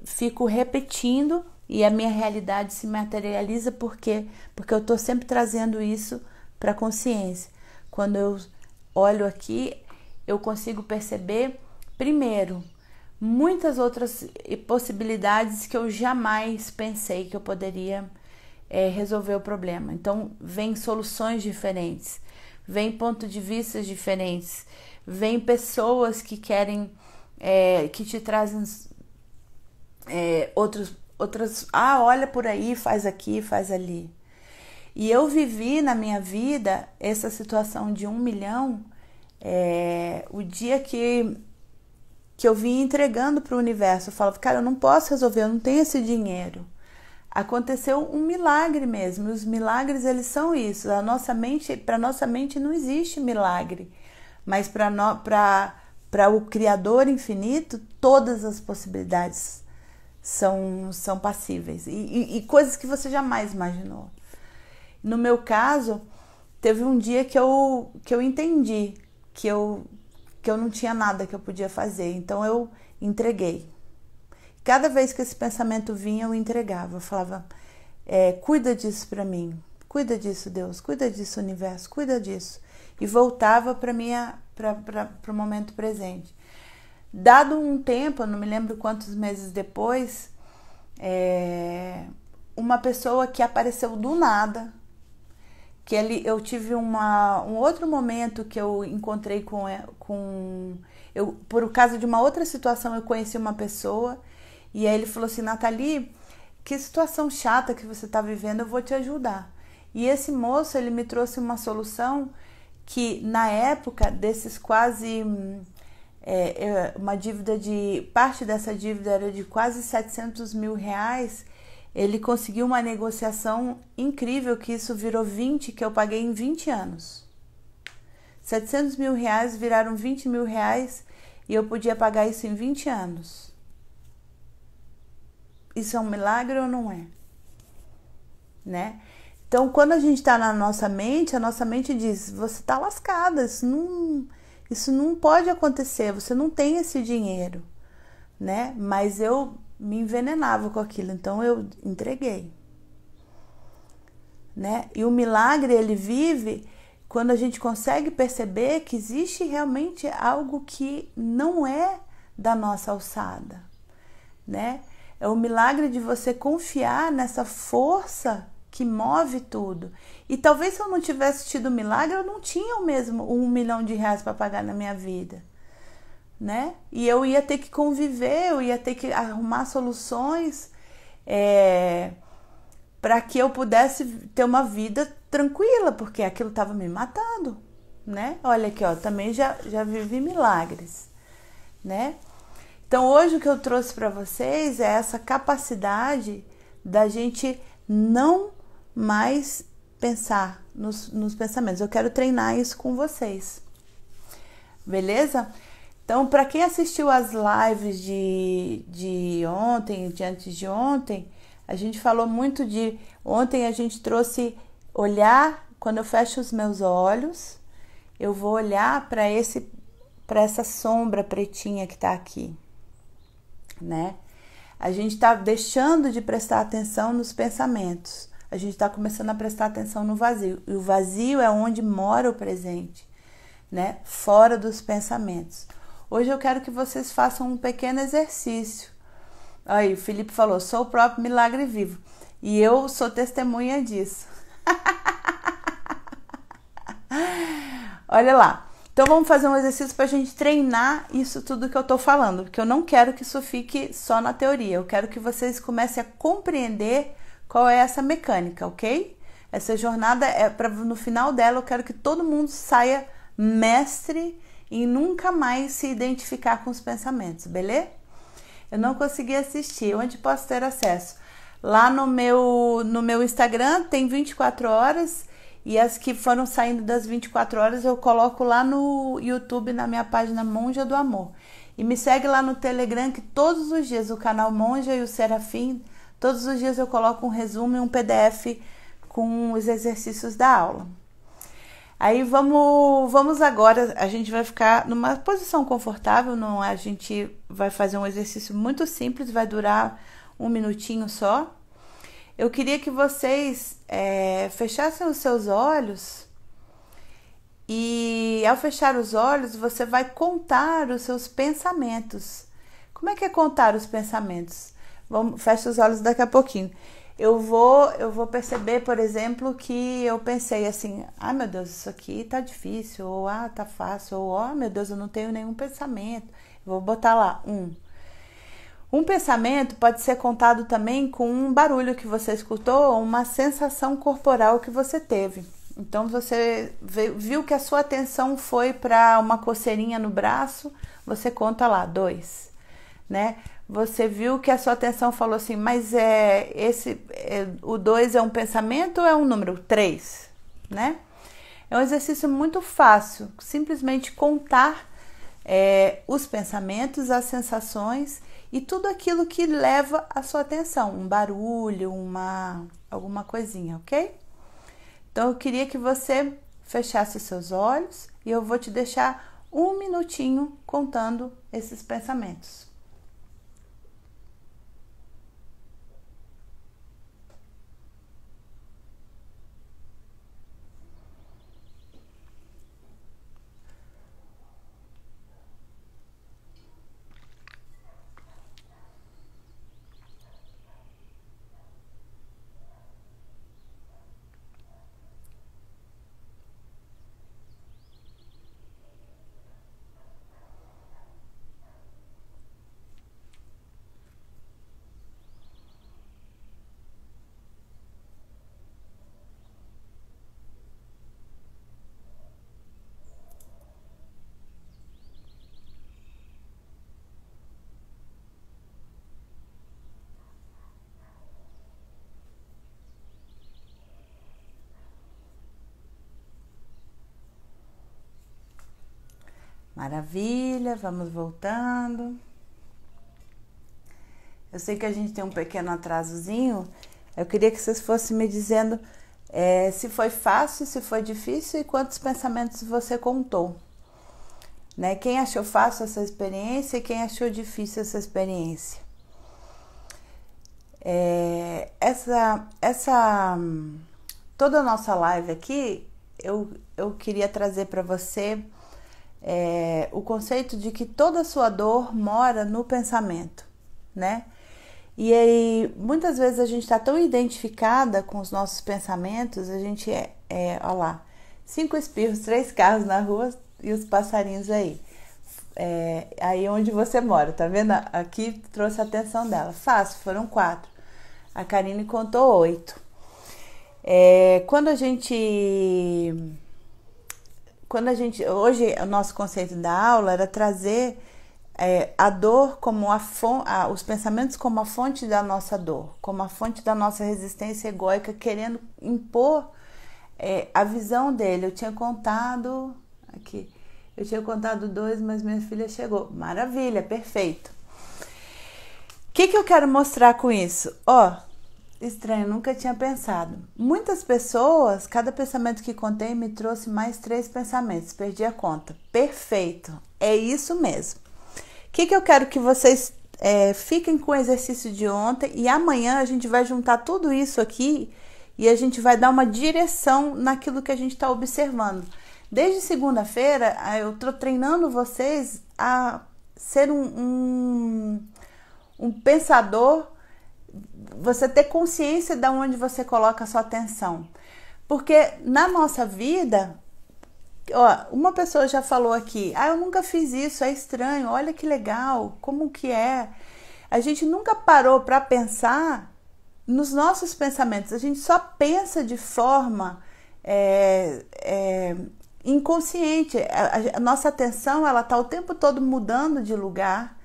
fico repetindo e a minha realidade se materializa porque eu estou sempre trazendo isso para a consciência. Quando eu olho aqui, eu consigo perceber, primeiro, muitas outras possibilidades que eu jamais pensei que eu poderia resolver o problema. Então, vem soluções diferentes, vem pontos de vista diferentes, vem pessoas que querem, que te trazem outras, olha por aí, faz aqui, faz ali. E eu vivi na minha vida essa situação de 1 milhão, o dia que eu vim entregando para o universo. Eu falava, cara, eu não posso resolver, eu não tenho esse dinheiro. Aconteceu um milagre mesmo. E os milagres, eles são isso. Para nossa mente não existe milagre. Mas para o Criador infinito, todas as possibilidades são passíveis. E coisas que você jamais imaginou. No meu caso, teve um dia que eu entendi que eu não tinha nada que eu podia fazer. Então eu entreguei. Cada vez que esse pensamento vinha, eu entregava. Eu falava, cuida disso para mim. Cuida disso, Deus. Cuida disso, universo. Cuida disso. E voltava para o momento presente. Dado um tempo, eu não me lembro quantos meses depois, uma pessoa que apareceu do nada, que eu tive um outro momento que eu encontrei por causa de uma outra situação, eu conheci uma pessoa, e aí ele falou assim, Nathalie, que situação chata que você está vivendo, eu vou te ajudar. E esse moço, ele me trouxe uma solução que, na época, desses quase... uma dívida parte dessa dívida era de quase 700 mil reais, ele conseguiu uma negociação incrível, que isso virou 20, que eu paguei em 20 anos. 700 mil reais viraram 20 mil reais e eu podia pagar isso em 20 anos. Isso é um milagre ou não é? Né? Então, quando a gente está na nossa mente, a nossa mente diz, você está lascada, isso não pode acontecer, você não tem esse dinheiro, né? Mas eu me envenenava com aquilo, então eu entreguei, né? E o milagre, ele vive quando a gente consegue perceber que existe realmente algo que não é da nossa alçada, né? É o milagre de você confiar nessa força que move tudo. E talvez se eu não tivesse tido o milagre, eu não tinha o mesmo 1 milhão de reais para pagar na minha vida, né? E eu ia ter que conviver, eu ia ter que arrumar soluções para que eu pudesse ter uma vida tranquila, porque aquilo estava me matando, né? Olha aqui, ó, também já vivi milagres, né? Então hoje o que eu trouxe para vocês é essa capacidade da gente não mais pensar nos pensamentos. Eu quero treinar isso com vocês, beleza? Então, para quem assistiu as lives de ontem, de antes de ontem, a gente falou muito de... Ontem a gente trouxe olhar, quando eu fecho os meus olhos, eu vou olhar para essa sombra pretinha que tá aqui, né? A gente tá deixando de prestar atenção nos pensamentos. A gente tá começando a prestar atenção no vazio. E o vazio é onde mora o presente, né? Fora dos pensamentos. Hoje eu quero que vocês façam um pequeno exercício. Aí, o Felipe falou, sou o próprio milagre vivo. E eu sou testemunha disso. Olha lá. Então, vamos fazer um exercício para a gente treinar isso tudo que eu tô falando. Porque eu não quero que isso fique só na teoria. Eu quero que vocês comecem a compreender qual é essa mecânica, ok? Essa jornada, no final dela, eu quero que todo mundo saia mestre e nunca mais se identificar com os pensamentos, beleza? Eu não consegui assistir. Onde posso ter acesso? Lá no meu Instagram tem 24 horas e as que foram saindo das 24 horas eu coloco lá no YouTube, na minha página Monja do Amor. E me segue lá no Telegram, que todos os dias o canal Monja e o Serafim, todos os dias eu coloco um resumo e um PDF com os exercícios da aula. Aí vamos agora, a gente vai ficar numa posição confortável, não, a gente vai fazer um exercício muito simples, vai durar 1 minutinho só. Eu queria que vocês fechassem os seus olhos e ao fechar os olhos você vai contar os seus pensamentos. Como é que é contar os pensamentos? Fecha os olhos daqui a pouquinho. Eu vou perceber, por exemplo, que eu pensei assim, ah, meu Deus, isso aqui tá difícil, ou ah, tá fácil, ou ah, meu Deus, eu não tenho nenhum pensamento. Eu vou botar lá, Um pensamento pode ser contado também com um barulho que você escutou ou uma sensação corporal que você teve. Então, você viu que a sua atenção foi para uma coceirinha no braço, você conta lá, 2, né? Você viu que a sua atenção falou assim, mas o 2 é um pensamento ou é um número? 3, né? É um exercício muito fácil, simplesmente contar os pensamentos, as sensações e tudo aquilo que leva a sua atenção, um barulho, alguma coisinha, ok? Então eu queria que você fechasse os seus olhos e eu vou te deixar 1 minutinho contando esses pensamentos. Maravilha, vamos voltando. Eu sei que a gente tem um pequeno atrasozinho. Eu queria que vocês fossem me dizendo se foi fácil, se foi difícil e quantos pensamentos você contou, né? Quem achou fácil essa experiência e quem achou difícil essa experiência. Toda a nossa live aqui, eu queria trazer para você o conceito de que toda a sua dor mora no pensamento, né? E aí, muitas vezes a gente está tão identificada com os nossos pensamentos, a gente olha lá, 5 espirros, 3 carros na rua e os passarinhos aí. Aí onde você mora, tá vendo? Aqui trouxe a atenção dela. Fácil, foram 4. A Karine contou 8. Hoje o nosso conceito da aula era trazer a dor como os pensamentos como a fonte da nossa dor, como a fonte da nossa resistência egóica, querendo impor a visão dele. Eu tinha contado 2, mas minha filha chegou. Maravilha, perfeito. O que eu quero mostrar com isso? Estranho, nunca tinha pensado. Muitas pessoas, cada pensamento que contei me trouxe mais 3 pensamentos. Perdi a conta. Perfeito, é isso mesmo. O que eu quero que vocês fiquem com o exercício de ontem e amanhã a gente vai juntar tudo isso aqui e a gente vai dar uma direção naquilo que a gente está observando. Desde segunda-feira eu estou treinando vocês a ser um pensador, você ter consciência de onde você coloca a sua atenção. Porque na nossa vida, uma pessoa já falou aqui, eu nunca fiz isso, é estranho, olha que legal, como que é? A gente nunca parou para pensar nos nossos pensamentos, a gente só pensa de forma inconsciente. A nossa atenção, ela está o tempo todo mudando de lugar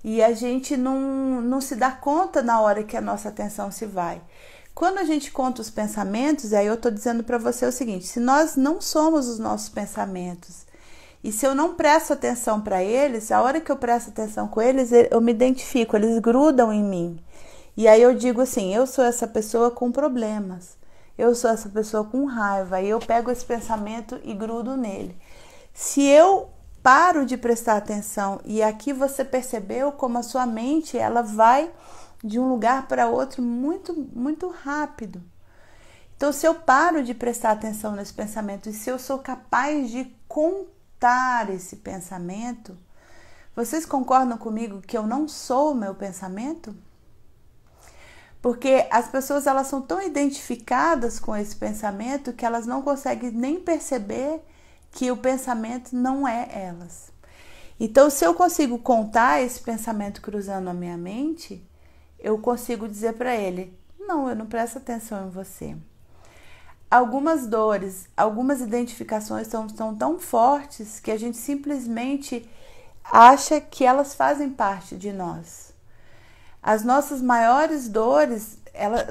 e a gente não se dá conta na hora que a nossa atenção se vai. Quando a gente conta os pensamentos, aí eu estou dizendo para você o seguinte: se nós não somos os nossos pensamentos e se eu não presto atenção para eles, a hora que eu presto atenção com eles, eu me identifico, eles grudam em mim. E aí eu digo assim, eu sou essa pessoa com problemas, eu sou essa pessoa com raiva, e eu pego esse pensamento e grudo nele. Se eu paro de prestar atenção, e aqui você percebeu como a sua mente, ela vai de um lugar para outro muito, muito rápido. Então, se eu paro de prestar atenção nesse pensamento, e se eu sou capaz de contar esse pensamento, vocês concordam comigo que eu não sou o meu pensamento? Porque as pessoas, elas são tão identificadas com esse pensamento que elas não conseguem nem perceber que o pensamento não é elas. Então, se eu consigo contar esse pensamento cruzando a minha mente, eu consigo dizer para ele, não, eu não presto atenção em você. Algumas dores, algumas identificações são tão fortes que a gente simplesmente acha que elas fazem parte de nós. As nossas maiores dores,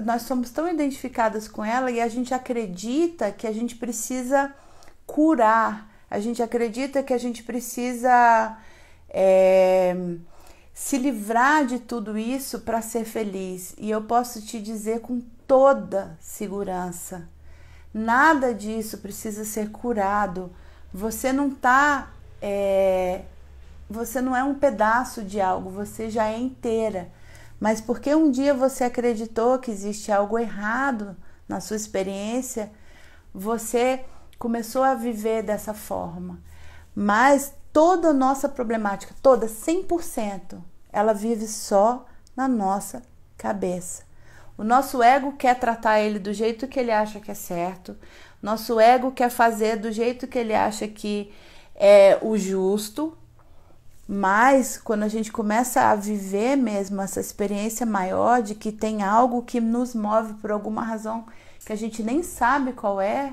nós somos tão identificadas com ela e a gente acredita que a gente precisa curar, a gente acredita que a gente precisa se livrar de tudo isso para ser feliz. E eu posso te dizer com toda segurança, nada disso precisa ser curado. Você não é um pedaço de algo, você já é inteira. Mas porque um dia você acreditou que existe algo errado na sua experiência, você começou a viver dessa forma. Mas toda a nossa problemática, toda, 100%, ela vive só na nossa cabeça. O nosso ego quer tratar ele do jeito que ele acha que é certo. Nosso ego quer fazer do jeito que ele acha que é o justo. Mas quando a gente começa a viver mesmo essa experiência maior de que tem algo que nos move por alguma razão que a gente nem sabe qual é,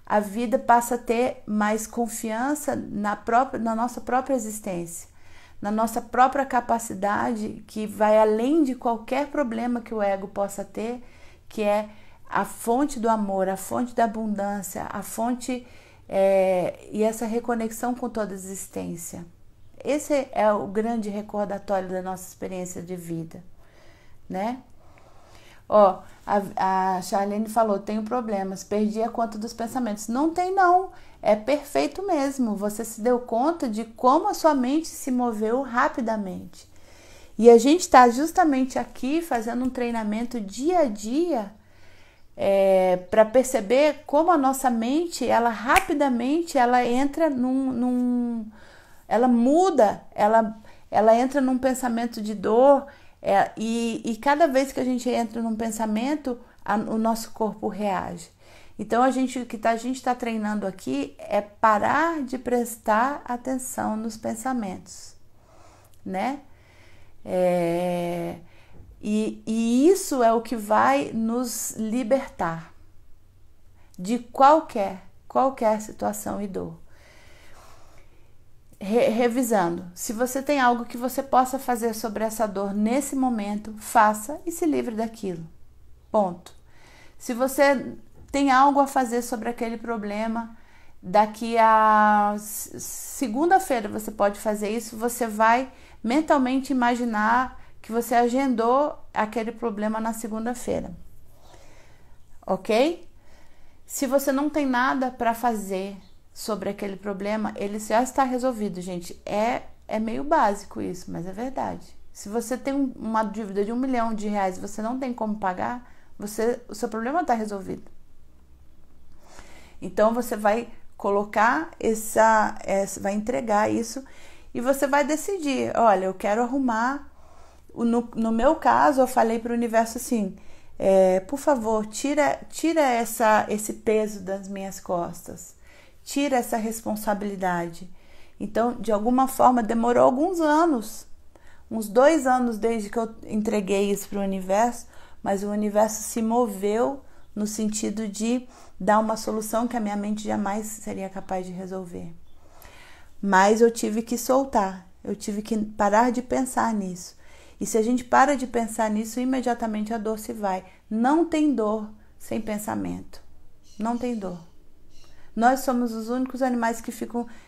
a vida passa a ter mais confiança na nossa própria existência, na nossa própria capacidade, que vai além de qualquer problema que o ego possa ter, que é a fonte do amor, a fonte da abundância, a fonte e essa reconexão com toda a existência. Esse é o grande recordatório da nossa experiência de vida, né? A Charlene falou, tenho problemas, perdi a conta dos pensamentos. Não tem não, é perfeito mesmo. Você se deu conta de como a sua mente se moveu rapidamente. E a gente está justamente aqui fazendo um treinamento dia a dia para perceber como a nossa mente, ela rapidamente, ela entra ela muda, ela entra num pensamento de dor, e cada vez que a gente entra num pensamento, o nosso corpo reage. Então, o que a gente está treinando aqui é parar de prestar atenção nos pensamentos, né? E isso é o que vai nos libertar, de qualquer situação e dor. Revisando, se você tem algo que você possa fazer sobre essa dor nesse momento, faça e se livre daquilo. Ponto. Se você tem algo a fazer sobre aquele problema, daqui a segunda-feira você pode fazer isso, você vai mentalmente imaginar que você agendou aquele problema na segunda-feira. Ok? Se você não tem nada para fazer sobre aquele problema, ele já está resolvido, gente. É meio básico isso, mas é verdade. Se você tem uma dívida de R$1 milhão e você não tem como pagar, o seu problema está resolvido. Então você vai colocar vai entregar isso e você vai decidir, olha, eu quero arrumar. No meu caso, eu falei para o universo assim, por favor, tira esse peso das minhas costas. Tira essa responsabilidade. Então, de alguma forma, demorou alguns anos, uns 2 anos desde que eu entreguei isso para o universo, mas o universo se moveu no sentido de dar uma solução que a minha mente jamais seria capaz de resolver. Mas eu tive que soltar, eu tive que parar de pensar nisso. E se a gente para de pensar nisso, imediatamente a dor se vai. Não tem dor sem pensamento. Não tem dor. Nós somos os únicos animais que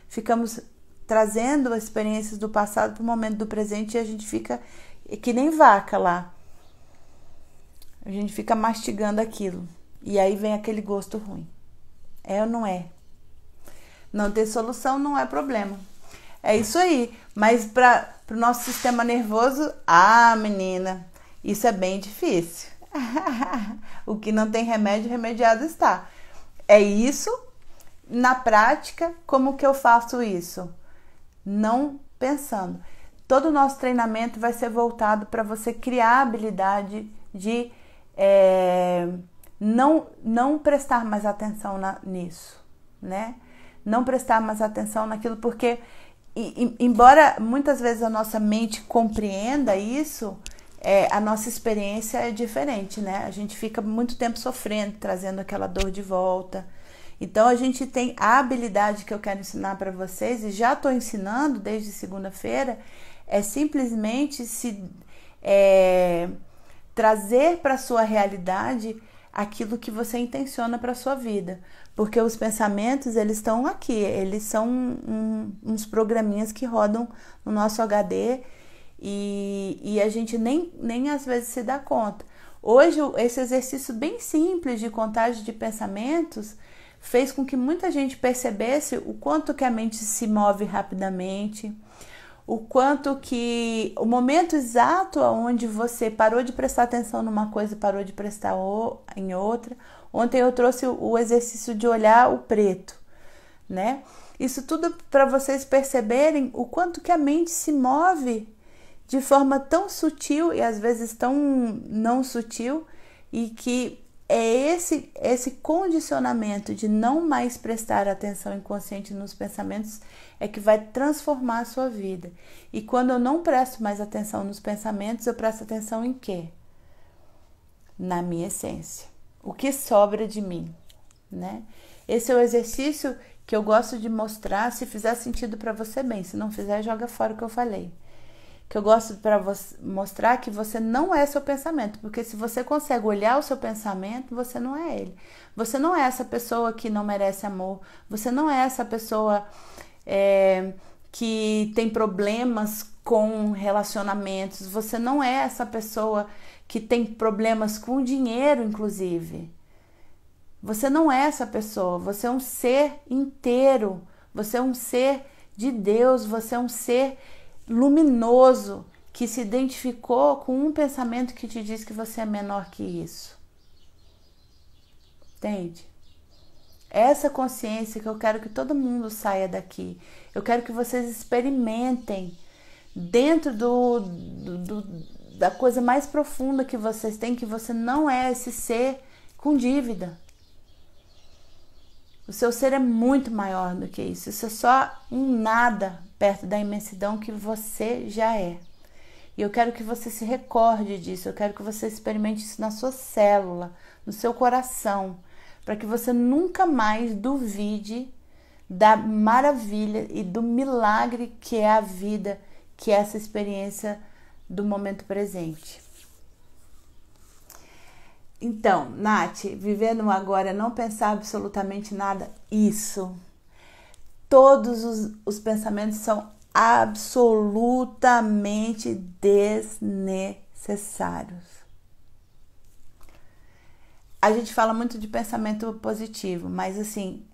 ficamos trazendo experiências do passado para o momento do presente e a gente fica que nem vaca lá. A gente fica mastigando aquilo. E aí vem aquele gosto ruim. É ou não é? Não ter solução não é problema. É isso aí. Mas para o nosso sistema nervoso, menina, isso é bem difícil. O que não tem remédio, remediado está. É isso. Na prática, como que eu faço isso? Não pensando. Todo o nosso treinamento vai ser voltado para você criar a habilidade de não prestar mais atenção nisso, né? Não prestar mais atenção naquilo, porque embora muitas vezes a nossa mente compreenda isso, a nossa experiência é diferente, né? A gente fica muito tempo sofrendo, trazendo aquela dor de volta. Então, a gente tem a habilidade que eu quero ensinar para vocês, e já estou ensinando desde segunda-feira, é simplesmente trazer para a sua realidade aquilo que você intenciona para a sua vida. Porque os pensamentos, eles estão aqui, eles são uns programinhas que rodam no nosso HD e a gente nem às vezes se dá conta. Hoje, esse exercício bem simples de contagem de pensamentos fez com que muita gente percebesse o quanto que a mente se move rapidamente, o quanto que o momento exato onde você parou de prestar atenção numa coisa e parou de prestar em outra. Ontem eu trouxe o exercício de olhar o preto, né? Isso tudo para vocês perceberem o quanto que a mente se move de forma tão sutil e às vezes tão não sutil, e que é esse condicionamento de não mais prestar atenção inconsciente nos pensamentos é que vai transformar a sua vida. E quando eu não presto mais atenção nos pensamentos, eu presto atenção em quê? Na minha essência. O que sobra de mim, né? Esse é o exercício que eu gosto de mostrar. Se fizer sentido para você, bem. Se não fizer, joga fora o que eu falei. Que eu gosto para mostrar que você não é seu pensamento, porque se você consegue olhar o seu pensamento, você não é ele. Você não é essa pessoa que não merece amor, você não é essa pessoa que tem problemas com relacionamentos, você não é essa pessoa que tem problemas com dinheiro, inclusive. Você não é essa pessoa, você é um ser inteiro, você é um ser de Deus, você é um ser luminoso que se identificou com um pensamento que te diz que você é menor que isso. Entende? Essa consciência que eu quero que todo mundo saia daqui. Eu quero que vocês experimentem dentro da coisa mais profunda que vocês têm, que você não é esse ser com dívida. O seu ser é muito maior do que isso. Isso é só um nada perto da imensidão que você já é. E eu quero que você se recorde disso. Eu quero que você experimente isso na sua célula, no seu coração. para que você nunca mais duvide da maravilha e do milagre que é a vida, que é essa experiência do momento presente. Então, Nath, vivendo o agora, não pensar absolutamente nada, isso. Todos os pensamentos são absolutamente desnecessários. A gente fala muito de pensamento positivo, mas assim,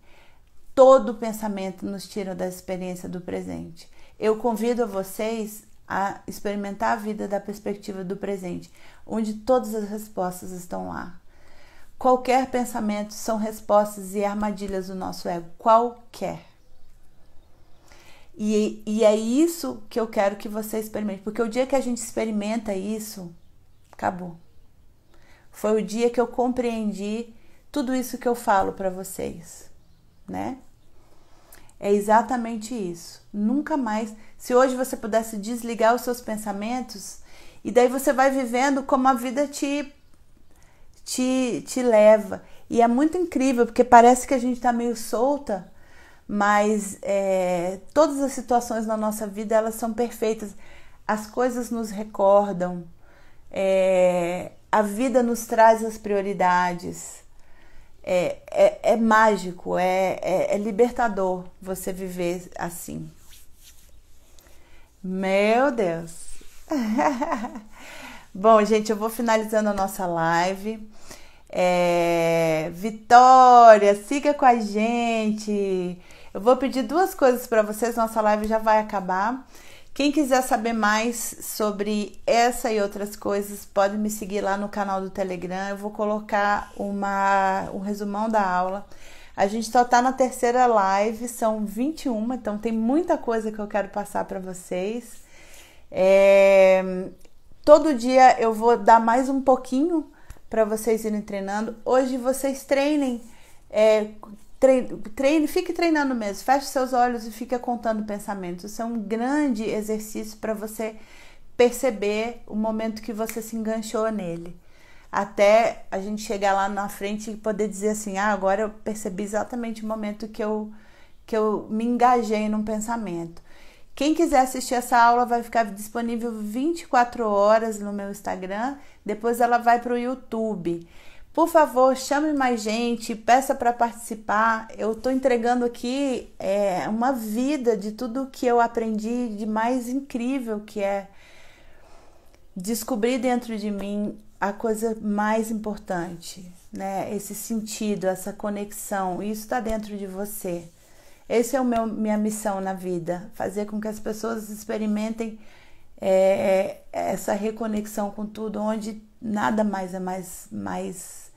todo pensamento nos tira da experiência do presente. Eu convido a vocês a experimentar a vida da perspectiva do presente, onde todas as respostas estão lá. Qualquer pensamento são respostas e armadilhas do nosso ego, qualquer. E é isso que eu quero que você experimente, porque o dia que a gente experimenta isso, acabou. Foi o dia que eu compreendi tudo isso que eu falo para vocês, né? É exatamente isso. Nunca mais. Se hoje você pudesse desligar os seus pensamentos, e daí você vai vivendo como a vida te leva. E é muito incrível, porque parece que a gente está meio solta, mas todas as situações na nossa vida, elas são perfeitas. As coisas nos recordam, a vida nos traz as prioridades. É mágico, é libertador você viver assim. Meu Deus! Bom, gente, eu vou finalizando a nossa live. Vitória, siga com a gente. Eu vou pedir duas coisas para vocês, nossa live já vai acabar. Quem quiser saber mais sobre essa e outras coisas, pode me seguir lá no canal do Telegram. Eu vou colocar um resumão da aula. A gente só tá na terceira live, são 21, então tem muita coisa que eu quero passar para vocês. Todo dia eu vou dar mais um pouquinho para vocês irem treinando. Hoje vocês treinem, fique treinando mesmo, feche seus olhos e fique contando pensamentos. Isso é um grande exercício para você perceber o momento que você se enganchou nele, até a gente chegar lá na frente e poder dizer assim, agora eu percebi exatamente o momento que eu me engajei num pensamento. Quem quiser assistir essa aula vai ficar disponível 24 horas no meu Instagram, depois ela vai para o YouTube. Por favor, chame mais gente, peça para participar. Eu estou entregando aqui uma vida de tudo que eu aprendi de mais incrível, que é descobrir dentro de mim a coisa mais importante, né? Esse sentido, essa conexão, isso está dentro de você. Essa é minha missão na vida, fazer com que as pessoas experimentem essa reconexão com tudo, onde nada mais é mais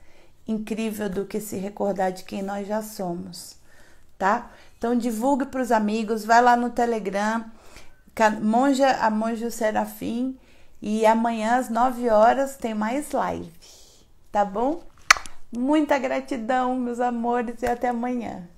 incrível do que se recordar de quem nós já somos, tá? Então divulgue para os amigos, vai lá no Telegram, a Monja Serafim, e amanhã às 9 horas tem mais live, tá bom? Muita gratidão, meus amores, e até amanhã.